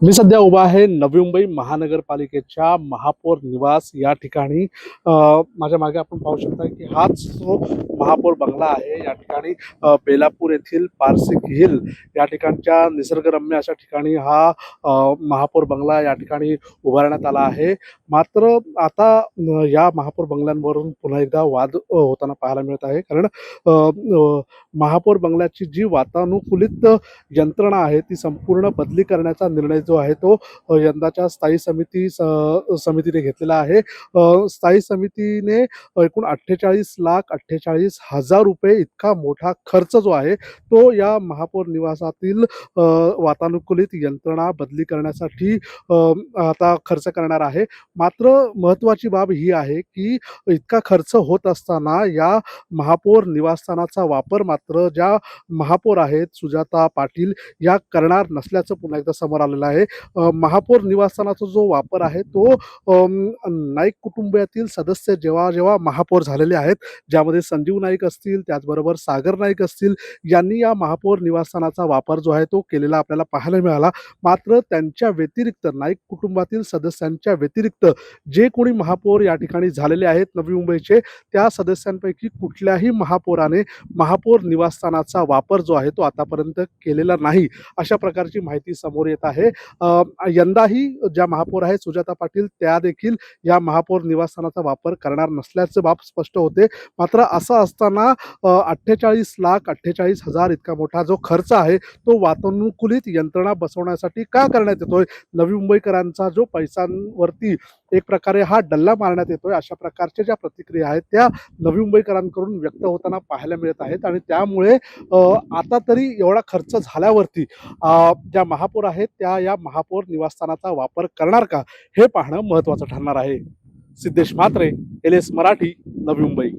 मी सध्या उभा आहे नवी मुंबई महानगरपालिकेच्या महापौर निवास या ठिकाणी. माझ्या मागे आपण पाहू शकता की हाच जो महापौर बंगला आहे. या ठिकाणी बेलापूर येथील पारसिक हिल या ठिकाणच्या निसर्गरम्य अशा ठिकाणी हा महापौर बंगला या ठिकाणी उभारण्यात आला आहे. मात्र आता या महापौर बंगल्यांवरून पुन्हा एकदा वाद होताना पाहायला मिळत आहे. कारण अ, अ, महापौर बंगल्याची जी वातानुकूलित यंत्रणा आहे ती संपूर्ण बदली करण्याचा निर्णय जो आहे तो यंदाच्या स्थायी समितीने घेतलेला आहे. स्थायी समितीने एकूण 48,48,000 रुपये इतका मोठा खर्च जो आहे तो या महापौर निवासातील वातानुकूलित यंत्रणा बदली करण्यासाठी आता खर्च करणार आहे. मात्र महत्त्वाची बाब ही आहे की इतका खर्च होत असताना या महापौर निवासस्थानाचा वापर मात्र ज्या महापौर आहेत सुजाता पाटील या करणार नसल्याचं पुन्हा एकदा समोर आलेलं आहे. महापौर निवासस्थानाचा जो वापर आहे तो नाईक कुटुंबातील सदस्य जेव्हा महापौर झालेले आहेत, ज्यामध्ये संजीव नाईक असतील, त्याचबरोबर सागर नाईक असतील, यांनी या महापौर निवासस्थानाचा वापर जो आहे तो केलेला आपल्याला पाहायला मिळाला. मात्र त्यांच्या व्यतिरिक्त नाईक कुटुंबातील सदस्यांच्या व्यतिरिक्त जे कोणी महापौर या ठिकाणी झालेले आहेत नवी मुंबईचे, त्या सदस्यांपैकी कुठल्याही महापौराने महापौर निवासस्थानाचा वापर जो आहे तो आतापर्यंत केलेला नाही, अशा प्रकारची माहिती समोर येत आहे. यंदाही ज्या महापौर आहेत सुजाता पाटील त्या देखील या महापौर निवासस्थानाचा वापर करणार नसल्याचे बाब स्पष्ट होते. मात्र असं असताना 48,48,000 इतका मोठा जो खर्च आहे तो वातानुकूलित यंत्रणा बसवण्यासाठी का करण्यात येतोय? नवी मुंबईकरांचा जो पैशांवरती एक प्रकारे हा डल्ला मारण्यात येतोय, अशा प्रकारच्या ज्या प्रतिक्रिया आहेत त्या नवी मुंबईकरांकडून व्यक्त होताना पाहायला मिळत आहेत. आणि त्यामुळे आता तरी एवढा खर्च झाल्यावरती ज्या महापौर आहेत त्या या महापौर निवासस्थानाचा वापर करणार का, हे पाहणं महत्त्वाचं ठरणार आहे. सिद्धेश म्हात्रे, LS मराठी, नवी मुंबई.